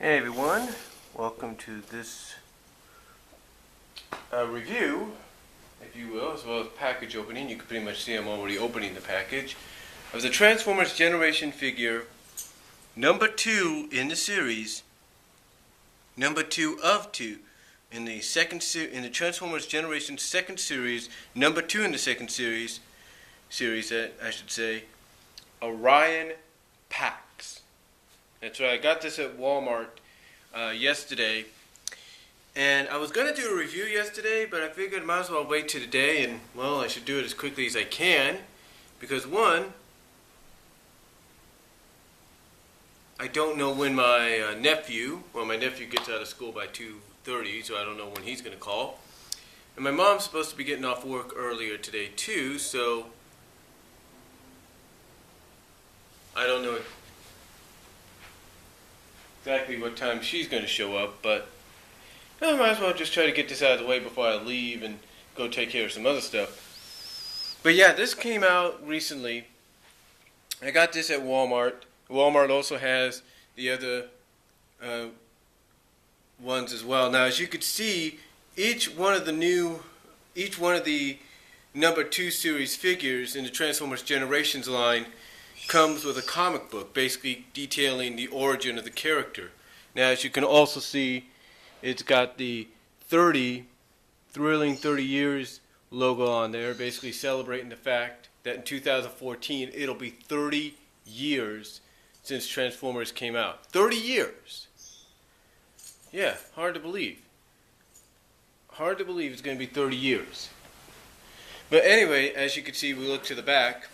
Hey everyone, welcome to this review, if you will, as well as package opening. You can pretty much see I'm already opening the package of the Transformers Generation figure number 2 in the series, number 2 of 2 in the in the Transformers Generation second series, number 2 in the second series, I should say, Orion Pax. That's right, I got this at Walmart yesterday, and I was going to do a review yesterday, but I figured I might as well wait till today, and well, I should do it as quickly as I can, because one, I don't know when my nephew gets out of school by 2:30, so I don't know when he's going to call, and my mom's supposed to be getting off work earlier today too, so I don't know exactly what time she's going to show up, but I might as well just try to get this out of the way before I leave and go take care of some other stuff. But yeah, this came out recently. I got this at Walmart. Walmart also has the other ones as well. Now, as you can see, each one of the number 2 series figures in the Transformers Generations line comes with a comic book, basically detailing the origin of the character. Now, as you can also see, it's got the thrilling 30 years logo on there, basically celebrating the fact that in 2014 it'll be 30 years since Transformers came out. 30 years! Yeah, hard to believe. Hard to believe it's going to be 30 years. But anyway, as you can see, we look to the back,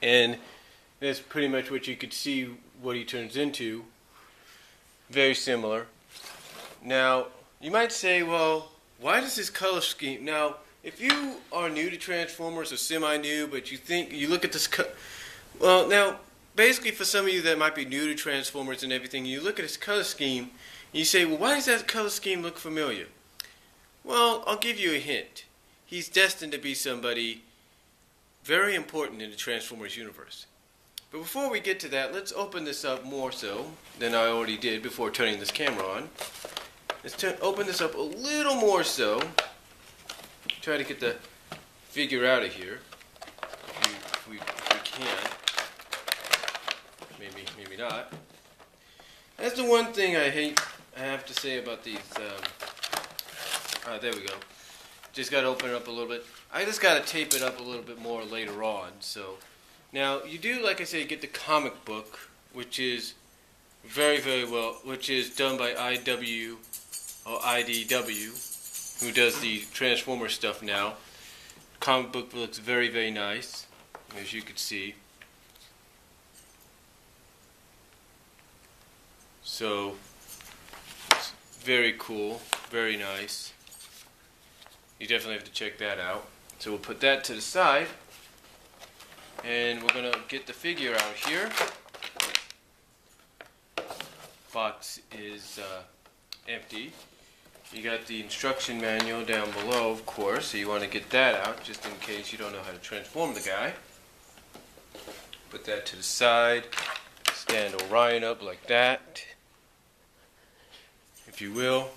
and that's pretty much what you could see what he turns into. Very similar. Now, you might say, well, why does this color scheme... Now, if you are new to Transformers or semi-new, but you look at this... Well, now, basically for some of you that might be new to Transformers and everything, you look at this color scheme, and you say, well, why does that color scheme look familiar? Well, I'll give you a hint. He's destined to be somebody very important in the Transformers universe. But before we get to that, let's open this up more so than I already did before turning this camera on. Let's open this up a little more so. Try to get the figure out of here, if we can. Maybe not. That's the one thing I have to say about these. There we go. Just got to open it up a little bit. I just got to tape it up a little bit more later on. So now you do, like I say, get the comic book, which is very, very well, which is done by IDW, who does the Transformer stuff now. Comic book looks very, very nice, as you can see. So it's very cool, very nice. You definitely have to check that out. So we'll put that to the side, and we're going to get the figure out here. Box is empty. You got the instruction manual down below, of course, so you want to get that out just in case you don't know how to transform the guy. Put that to the side. Stand Orion up like that, if you will.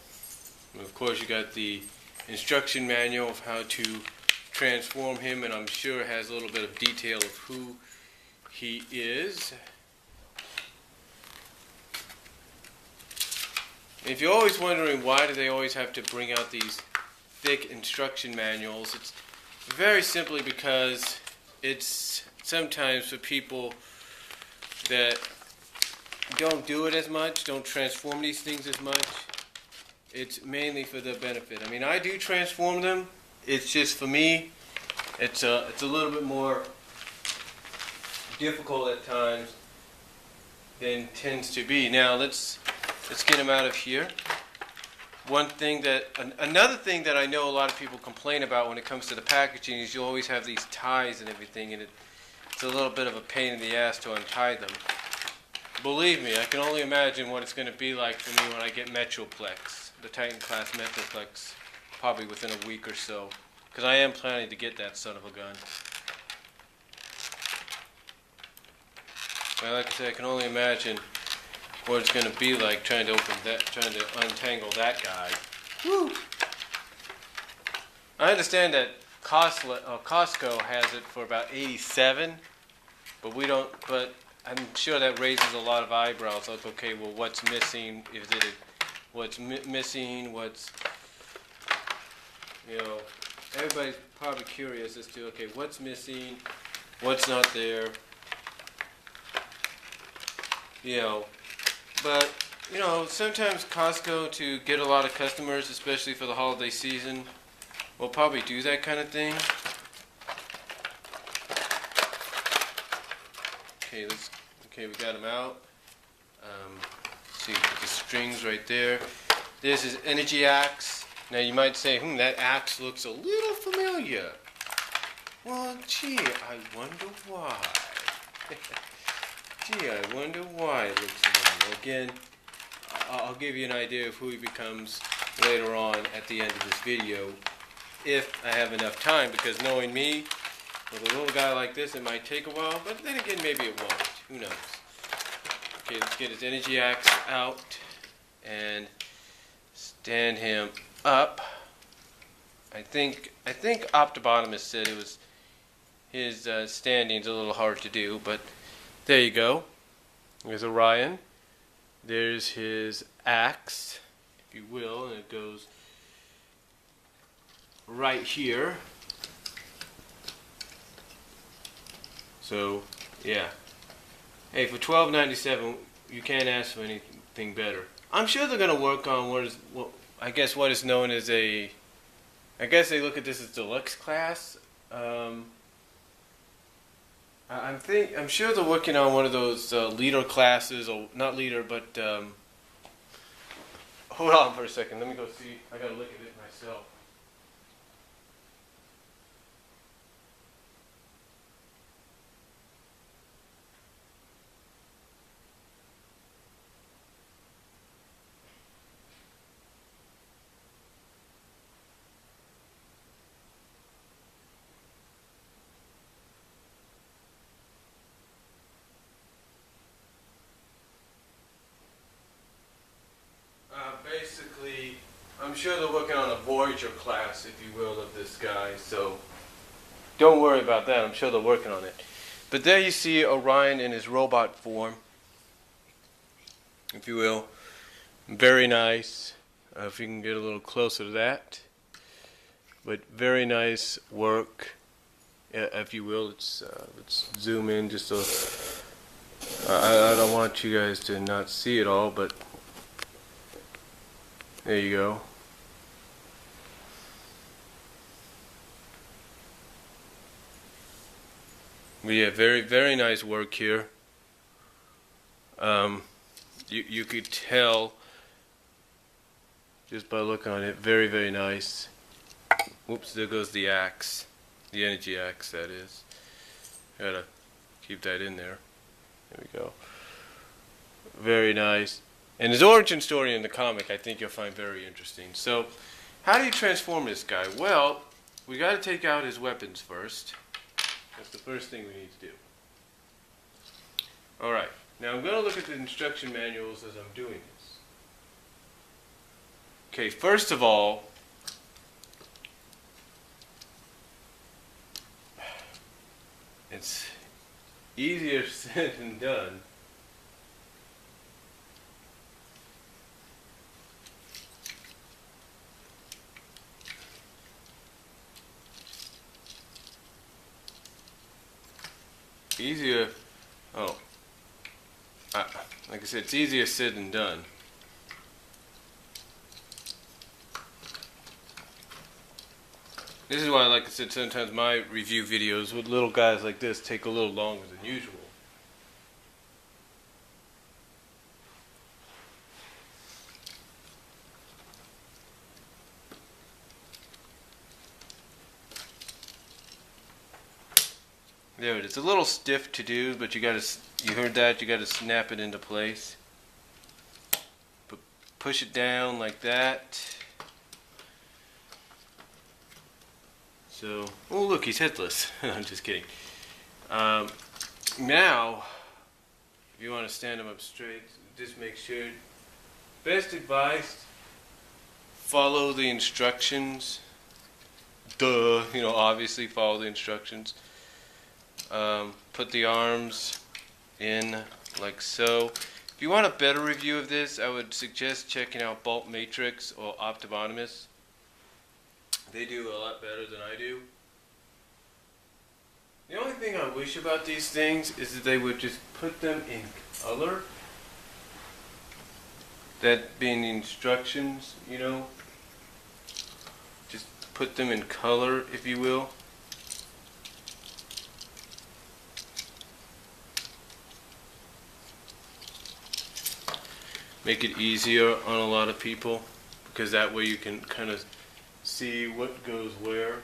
And of course, you got the instruction manual of how to transform him, and I'm sure it has a little bit of detail of who he is. If you're always wondering why do they always have to bring out these thick instruction manuals, it's very simply because it's sometimes for people that don't do it as much, don't transform these things as much. It's mainly for their benefit. I mean, I do transform them. It's just for me, it's a little bit more difficult at times than it tends to be. Now let's get them out of here. Another thing that I know a lot of people complain about when it comes to the packaging is you always have these ties and everything, and it's a little bit of a pain in the ass to untie them. Believe me, I can only imagine what it's going to be like for me when I get Metroplex, the Titan class Metroplex, probably within a week or so, because I am planning to get that son of a gun. Well, like I said, I can only imagine what it's going to be like trying to untangle that guy. Woo! I understand that Costco has it for about 87, but we don't. But I'm sure that raises a lot of eyebrows. Like, okay, well, what's missing? What's missing? What's, everybody's probably curious as to, okay, what's missing? What's not there? But sometimes Costco, to get a lot of customers, especially for the holiday season, will probably do that kind of thing. Okay, we got them out. See, put the strings right there. This is Energy Axe. Now you might say, that axe looks a little familiar. Well, gee, I wonder why. I wonder why it looks familiar. Again, I'll give you an idea of who he becomes later on at the end of this video, if I have enough time, because knowing me, with a little guy like this, it might take a while, but then again, maybe it won't. Who knows? Okay, let's get his Energy Axe out and stand him up. I think Optobotomist said it was his standing's a little hard to do, but there you go. There's Orion. There's his axe, if you will, and it goes right here. So, yeah. Hey, for $12.97, you can't ask for anything better. I'm sure they're going to work on what is known as a, I guess they look at this as deluxe class. I'm sure they're working on one of those leader classes, or not leader, but hold on for a second. Let me go see. I got to look at it myself. Basically, I'm sure they're working on a Voyager class, if you will, of this guy, so don't worry about that. I'm sure they're working on it. But there you see Orion in his robot form, if you will. Very nice. If you can get a little closer to that. But very nice work, if you will. Let's zoom in just so I don't want you guys to not see it all, but there you go. Yeah, very, very nice work here. You could tell just by looking on it. Very, very nice. Whoops, there goes the axe. The Energy Axe, that is. Gotta keep that in there. There we go. Very nice. And his origin story in the comic, I think you'll find very interesting. So, how do you transform this guy? Well, we got to take out his weapons first. That's the first thing we need to do. Alright, now I'm going to look at the instruction manuals as I'm doing this. Okay, first of all, it's easier said than done. Like I said, it's easier said than done. This is why, like I said, sometimes my review videos with little guys like this take a little longer than usual. There it is. It's a little stiff to do, but you heard that, you gotta snap it into place. Push it down like that. So, oh look, he's headless. I'm just kidding. Now, if you want to stand them up straight, just make sure. Best advice, follow the instructions. Duh, obviously follow the instructions. Put the arms in like so. If you want a better review of this, I would suggest checking out Bolt Matrix or Optibonimus. They do a lot better than I do. The only thing I wish about these things is that they would just put them in color. That being the instructions, just put them in color, if you will. Make it easier on a lot of people, because that way you can kind of see what goes where.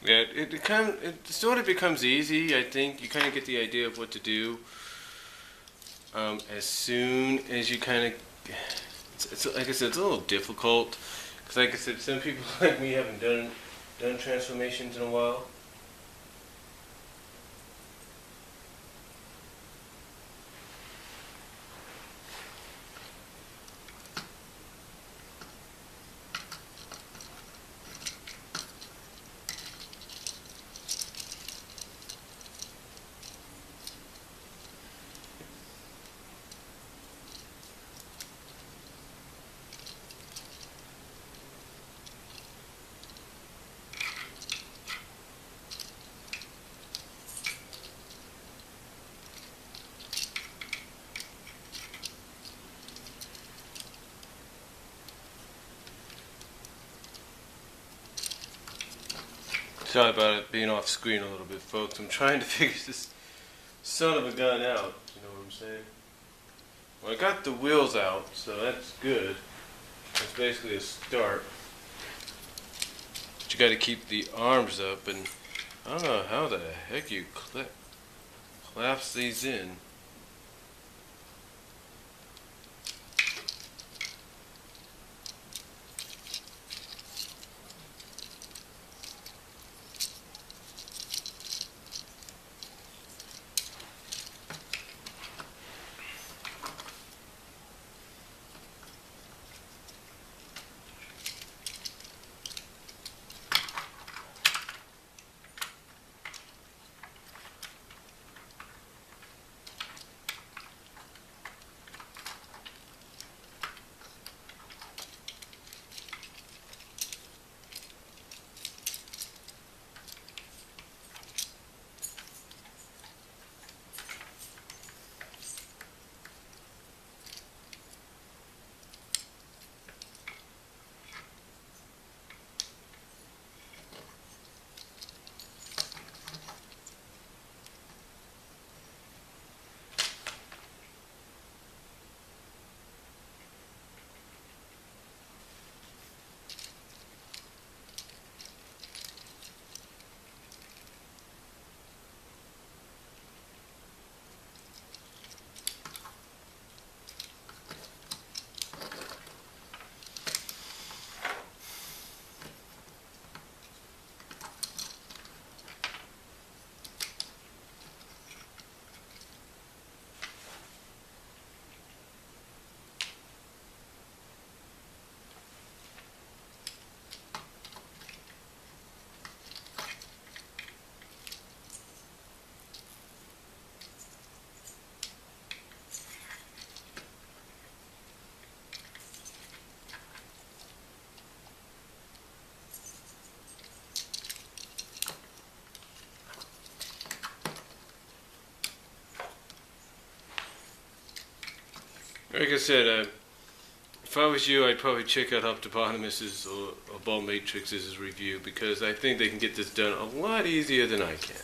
Yeah, it sort of becomes easy. I think you kind of get the idea of what to do as soon as you kind of. It's like I said, it's a little difficult because, like I said, some people like me haven't done transformations in a while. Sorry about it being off screen a little bit, folks. I'm trying to figure this son of a gun out. You know what I'm saying? Well, I got the wheels out, so that's good. That's basically a start. But you got to keep the arms up, and I don't know how the heck you collapse these in. Like I said, if I was you, I'd probably check out Optopotamus's or Ball Matrix's review, because I think they can get this done a lot easier than I can.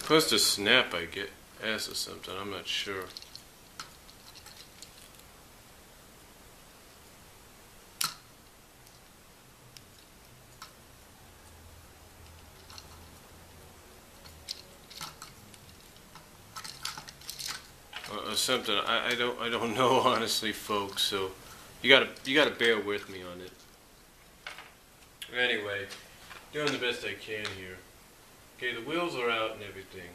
Plus the snap I get S or something, I'm not sure. Or something. I don't know honestly, folks, so you gotta bear with me on it. Anyway, doing the best I can here. Okay, the wheels are out and everything.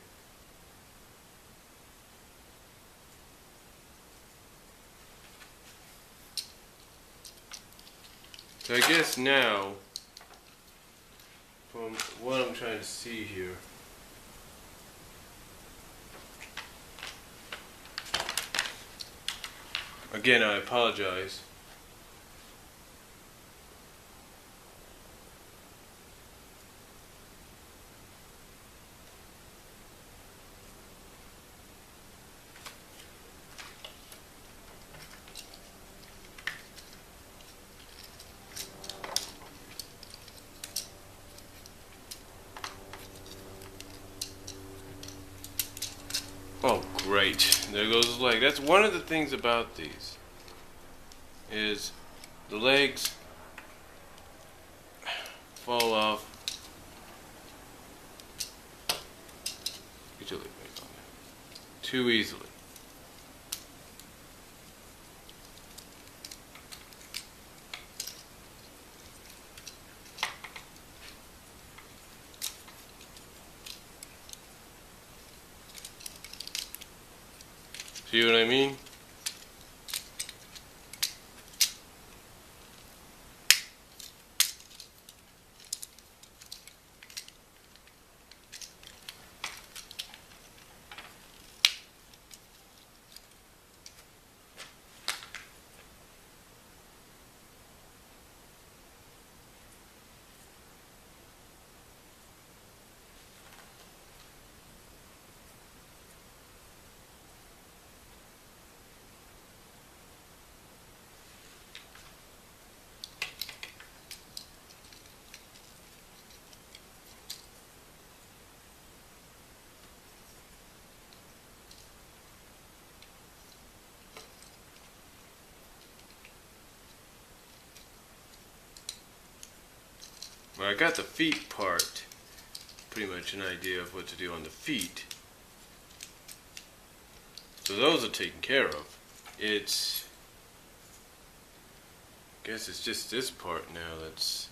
So I guess now, from what I'm trying to see here, again, I apologize. Oh, great. There goes the leg. That's one of the things about these, is the legs fall off too easily. See what I mean? Well, I got the feet part, pretty much an idea of what to do on the feet. So those are taken care of. I guess it's just this part now that's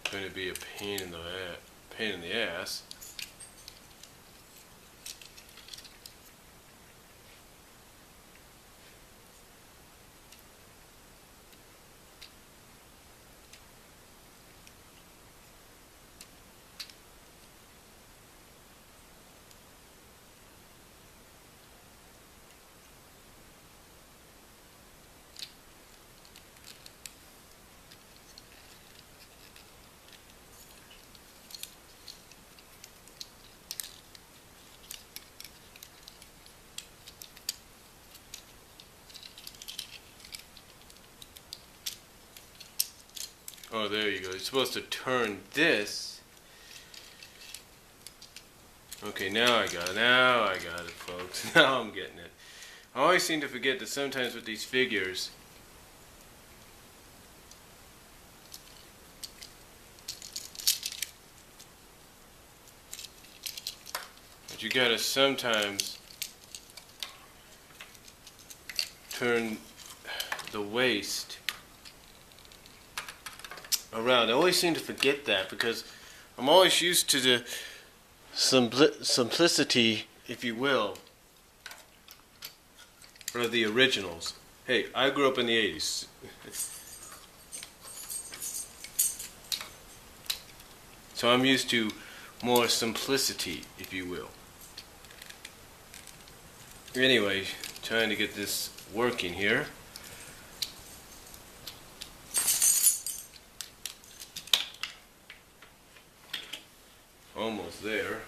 going to be a pain in the ass. Oh, there you go. You're supposed to turn this. Okay, now I got it. Now I got it, folks. Now I'm getting it. I always seem to forget that sometimes with these figures, but you gotta sometimes turn the waist around. I always seem to forget that because I'm always used to the simplicity, if you will, of the originals. Hey, I grew up in the 80s. So I'm used to more simplicity, if you will. Anyway, trying to get this working here. almost there.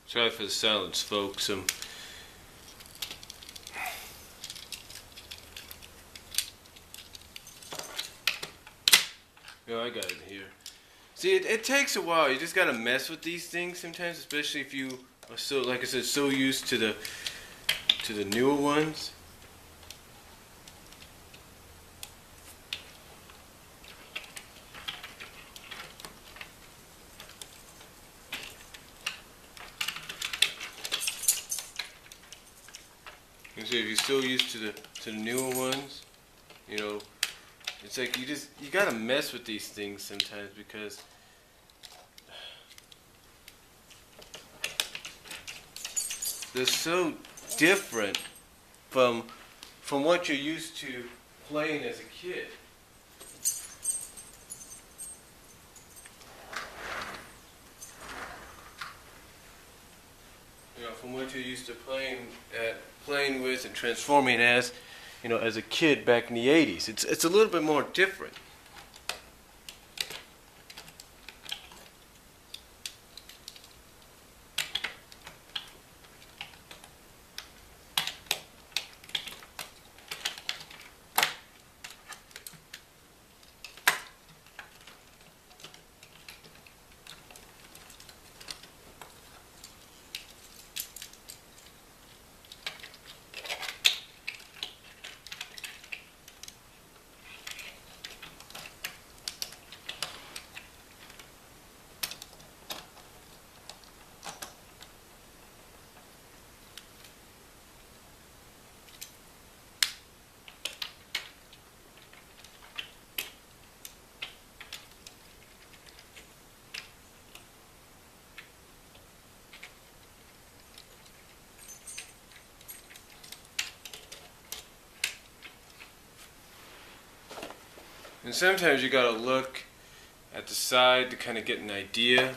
Sorry for the silence, folks. I got it here. See, it takes a while. You just gotta mess with these things sometimes, especially if you are so, like I said, so used to the newer ones. You see, if you're so used to the newer ones, you know, it's like you gotta mess with these things sometimes because they're so different from what you're used to playing as a kid. You know, from what you're used to playing with and transforming as, you know, as a kid back in the 80s. It's a little bit more different. And sometimes you gotta look at the side to kind of get an idea.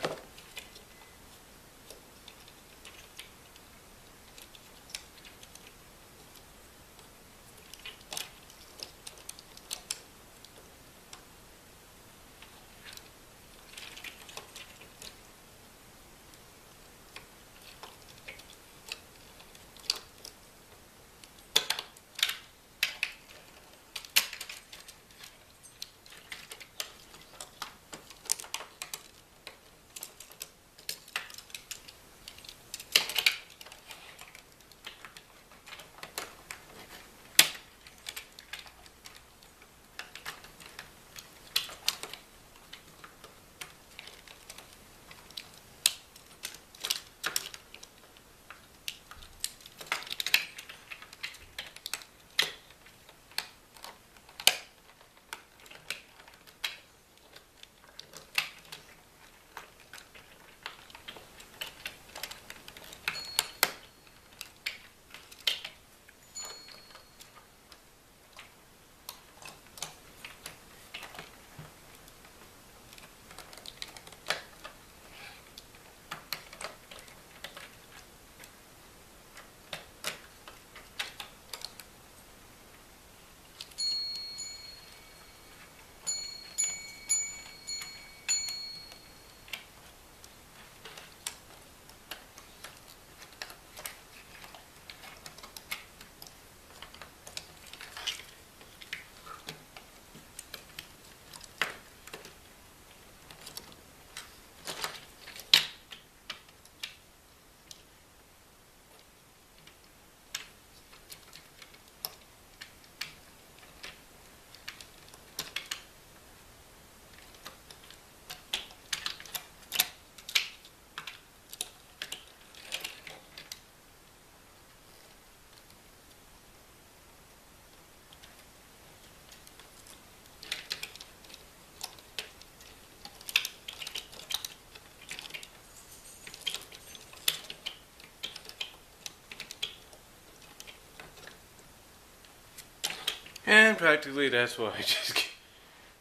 And practically that's what I just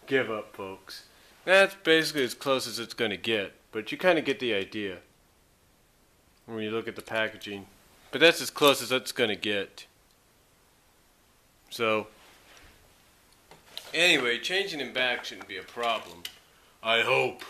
give up, folks. That's basically as close as it's going to get, but you kind of get the idea when you look at the packaging. But that's as close as it's going to get. So, anyway, changing them back shouldn't be a problem. I hope.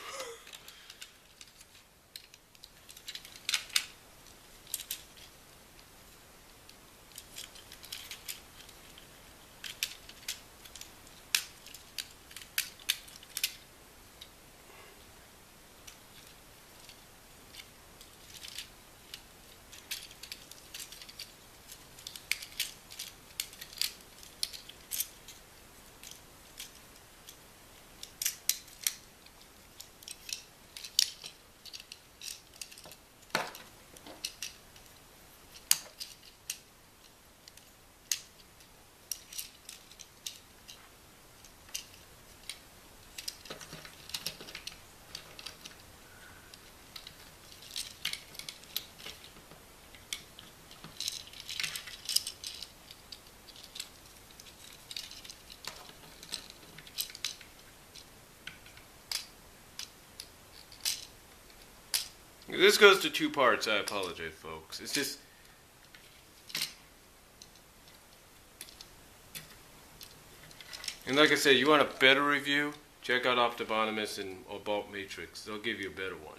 This goes to two parts. I apologize, folks. It's just... And like I said, you want a better review? Check out Optibonomus and Bulk Matrix. They'll give you a better one.